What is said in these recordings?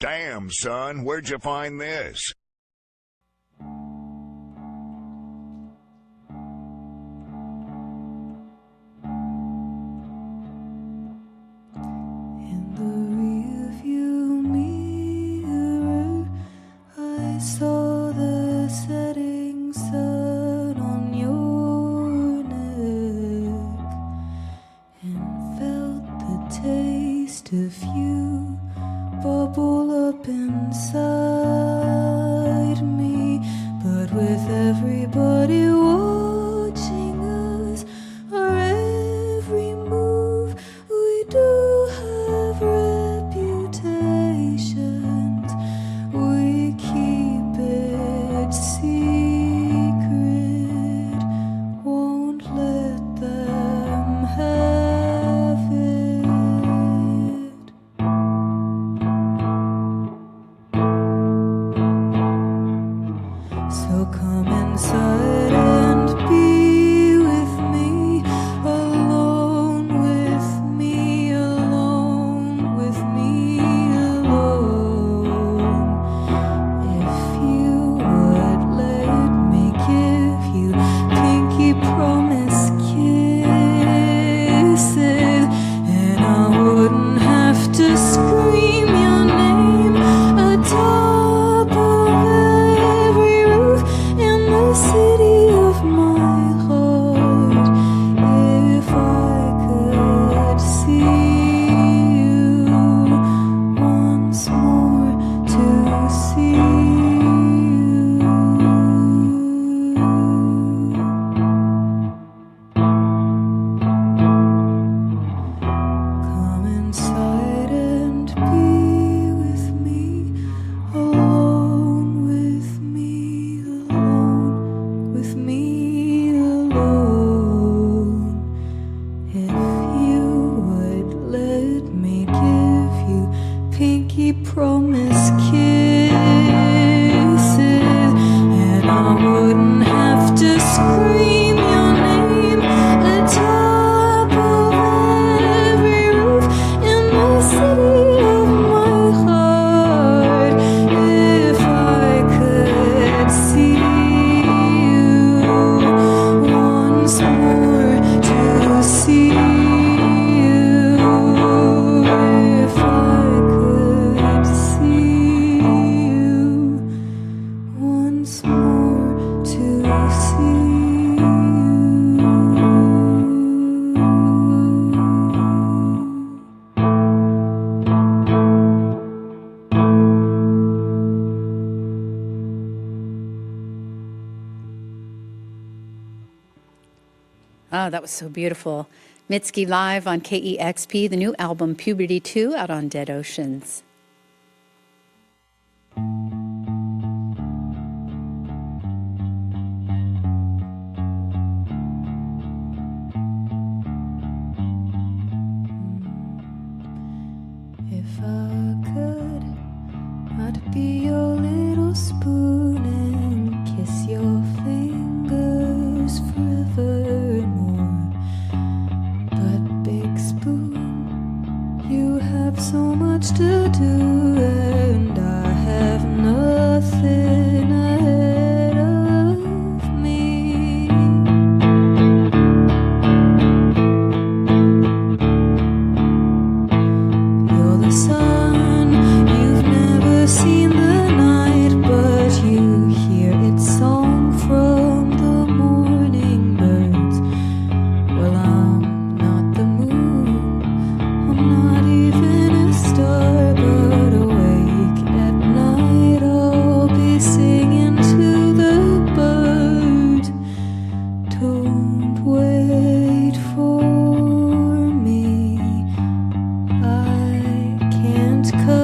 Damn, son, where'd you find this? In the rearview mirror, I saw the setting sun on your neck and felt the taste of you bubble up inside me. But with everybody watching us, our every move, we do have reputations. We keep it secret, won't let them have it. So come inside and be with me, alone with me, alone with me, alone. If you would let me give you pinky promise kisses, and I wouldn't have to scream your name atop of every roof in the city of my heart. If I could see you once more, to see you. Come inside and be with me, alone with me, alone with me, alone. If you would let me give you pinky promise kisses, and I wouldn't have to scream your name atop of every roof in the city of my heart. If I could see you once more, to see you. If I could see you once more, to see you. Oh, that was so beautiful. Mitski live on KEXP, the new album Puberty 2 out on Dead Oceans. If I could, I'd be your little spoon and kiss your fingers forevermore. But big spoon, you have so much to do, and I have nothing ahead of me. You're the sun, you've never seen the night, but you hear its song from the morning birds. Well, I'm not the moon, I'm not even a star, but awake at night I'll be singing to the birds. Don't wait for me, I can't come.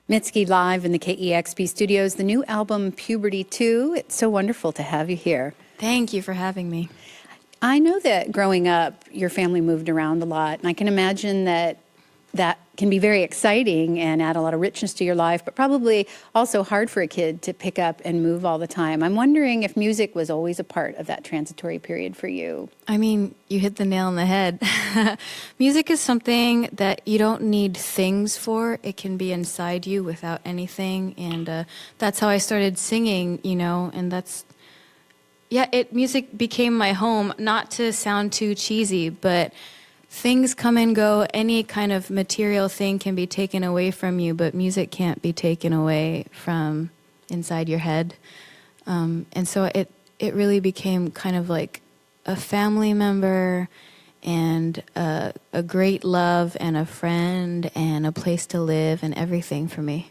Mitski live in the KEXP studios, the new album Puberty 2. It's so wonderful to have you here. Thank you for having me. I know that growing up, your family moved around a lot, and I can imagine that that can be very exciting and add a lot of richness to your life, but probably also hard for a kid to pick up and move all the time. I'm wondering if music was always a part of that transitory period for you. I mean, you hit the nail on the head. Music is something that you don't need things for. It can be inside you without anything, and that's how I started singing, and music became my home, not to sound too cheesy, but things come and go. Any kind of material thing can be taken away from you, but music can't be taken away from inside your head. And so it really became kind of like a family member and a great love and a friend and a place to live and everything for me.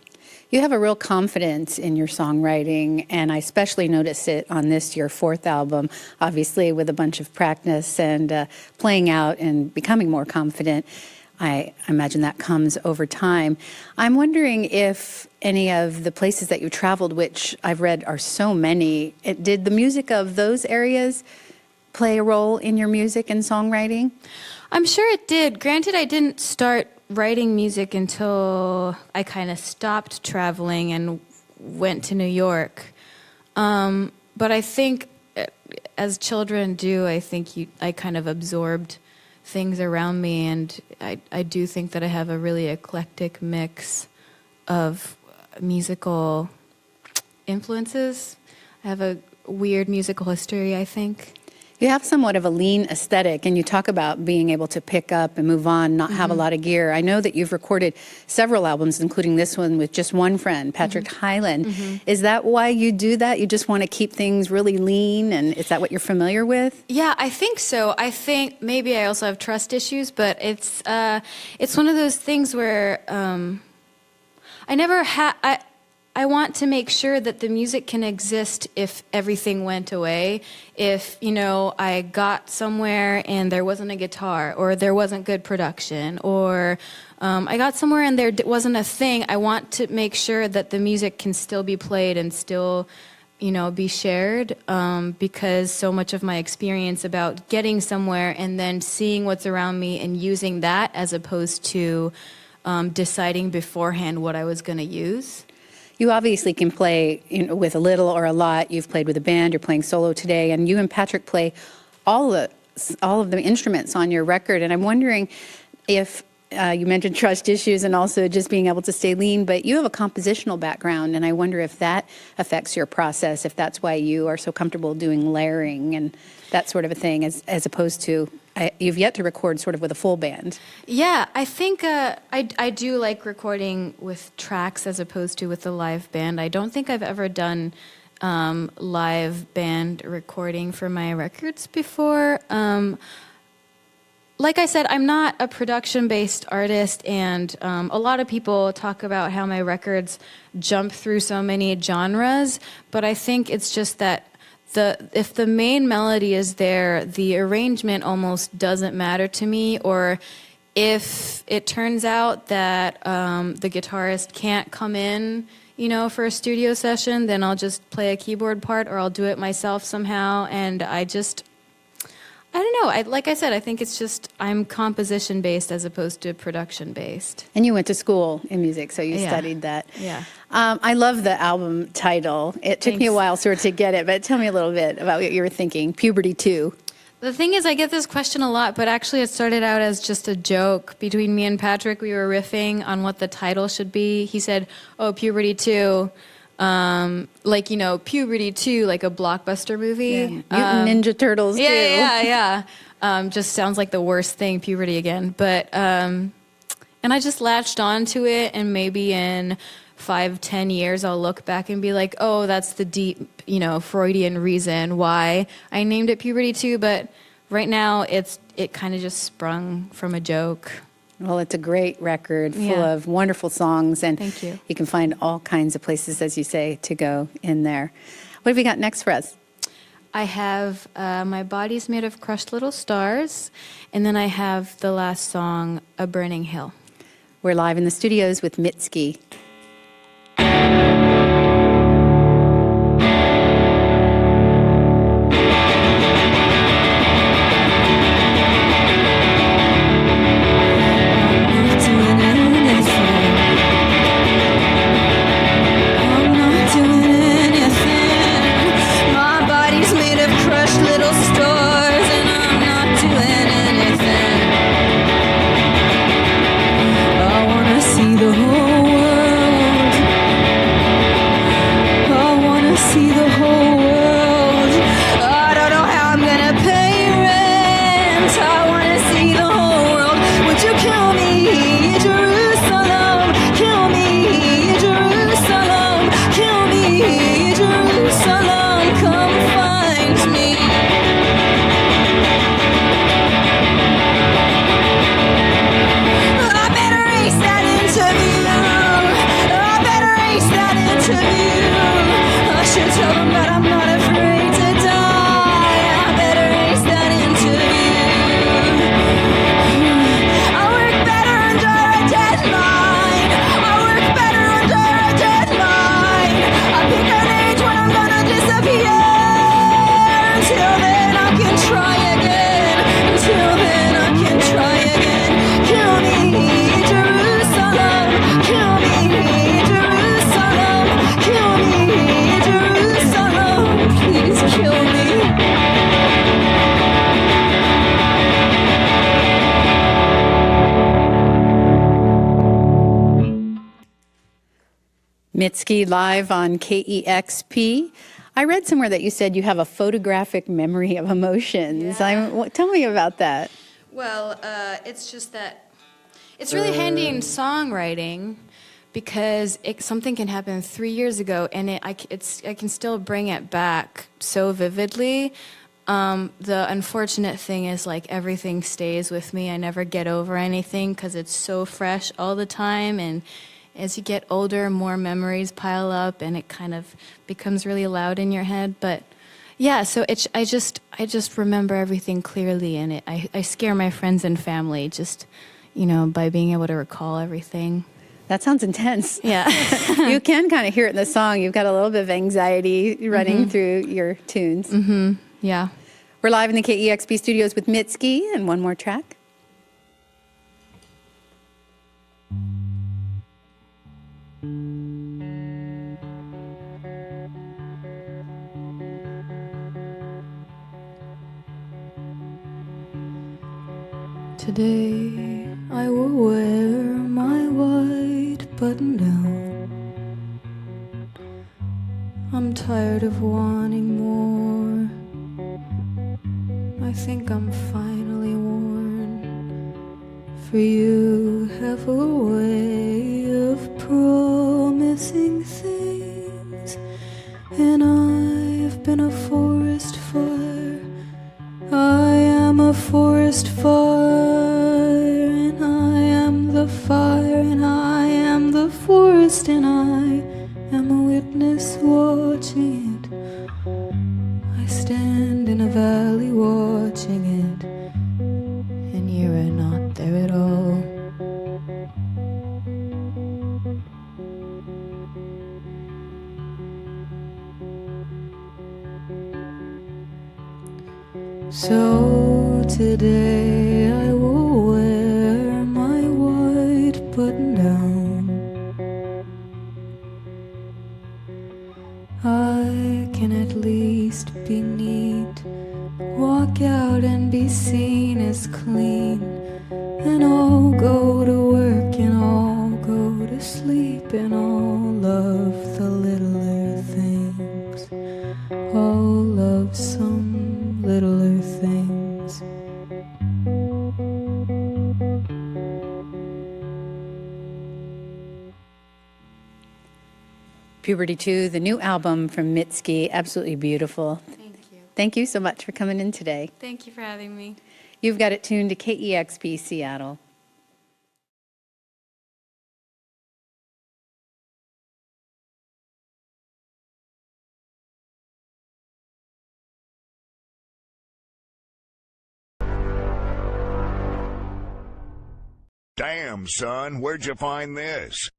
You have a real confidence in your songwriting, and I especially notice it on your fourth album, obviously with a bunch of practice and playing out and becoming more confident. I imagine that comes over time. I'm wondering if any of the places that you traveled, which I've read are so many, did the music of those areas play a role in your music and songwriting? I'm sure it did. Granted, I didn't start writing music until I kind of stopped traveling and went to New York. But I think, as children do, I kind of absorbed things around me, and I do think that I have a really eclectic mix of musical influences. I have a weird musical history, I think. You have somewhat of a lean aesthetic, and you talk about being able to pick up and move on, not have a lot of gear. I know that you've recorded several albums, including this one with just one friend, Patrick Hyland. Is that why you do that? You just want to keep things really lean, and is that what you're familiar with? Yeah, I think so. I think maybe I also have trust issues, but it's one of those things where I want to make sure that the music can exist if everything went away. If, I got somewhere and there wasn't a guitar, or there wasn't good production, or I got somewhere and there wasn't a thing, I want to make sure that the music can still be played and still, be shared, because so much of my experience about getting somewhere and then seeing what's around me and using that as opposed to deciding beforehand what I was going to use. You obviously can play with a little or a lot. You've played with a band. You're playing solo today, and you and Patrick play all of the instruments on your record. And I'm wondering if you mentioned trust issues and also just being able to stay lean, but you have a compositional background, and I wonder if that affects your process, if that's why you are so comfortable doing layering and that sort of a thing, as opposed to you've yet to record sort of with a full band. Yeah, I think I do like recording with tracks as opposed to with a live band. I don't think I've ever done live band recording for my records before. Like I said, I'm not a production-based artist, and a lot of people talk about how my records jump through so many genres, but I think it's just that if the main melody is there, the arrangement almost doesn't matter to me. Or if it turns out that the guitarist can't come in, for a studio session, then I'll just play a keyboard part, or I'll do it myself somehow. And I don't know. Like I said, I think it's just I'm composition-based as opposed to production-based. And you went to school in music, so you studied that. Yeah. I love the album title. It took me a while sort of to get it, but tell me a little bit about what you were thinking, Puberty 2. The thing is, I get this question a lot, but actually it started out as just a joke. Between me and Patrick, we were riffing on what the title should be. He said, Puberty 2. Puberty 2, like a blockbuster movie. Yeah. Mutant Ninja Turtles, too. Yeah. Just sounds like the worst thing, puberty again. But, and I just latched on to it, and maybe in 5-10 years, I'll look back and be like, oh, that's the deep, Freudian reason why I named it Puberty 2. But right now, it kind of just sprung from a joke. Well, it's a great record full of wonderful songs, and thank you. You can find all kinds of places, as you say, to go in there. What have you got next for us? I have My Body's Made of Crushed Little Stars, and then I have the last song, A Burning Hill. We're live in the studios with Mitski. but I'm not afraid to die. I better ace that interview. I work better under a deadline. I work better under a deadline. I pick an age when I'm gonna disappear. Until then I can try again. Until then I can try again. Kill me, Jerusalem. Kill me, Jerusalem. Kill me, Jerusalem. Please kill me. Mitski live on KEXP. I read somewhere that you said you have a photographic memory of emotions. Yeah. Tell me about that. Well, it's just that it's really handy in songwriting because something can happen 3 years ago and I can still bring it back so vividly. The unfortunate thing is like everything stays with me. I never get over anything because it's so fresh all the time, and as you get older, more memories pile up and it kind of becomes really loud in your head. But yeah, so I just remember everything clearly, and I scare my friends and family just, by being able to recall everything. That sounds intense. Yeah. You can kind of hear it in the song. You've got a little bit of anxiety running through your tunes. Yeah. We're live in the KEXP studios with Mitski, and one more track. Today I will wear my white button down. I'm tired of wanting more. I think I'm finally worn. For you have a way of promising things, and I've been a forest fire. I am a forest fire, and I am the fire, and I am the forest, and I am a witness watching it. I stand in a valley watching it, and you are not there at all. So today I will wear my white button down. I can at least be neat, walk out and be seen as clean, and I'll go to work and I'll go to sleep, and I'll love the littler things. I'll love some littler things. Puberty 2, the new album from Mitski, absolutely beautiful. Thank you. Thank you so much for coming in today. Thank you for having me. You've got it tuned to KEXP Seattle. Damn, son, where'd you find this?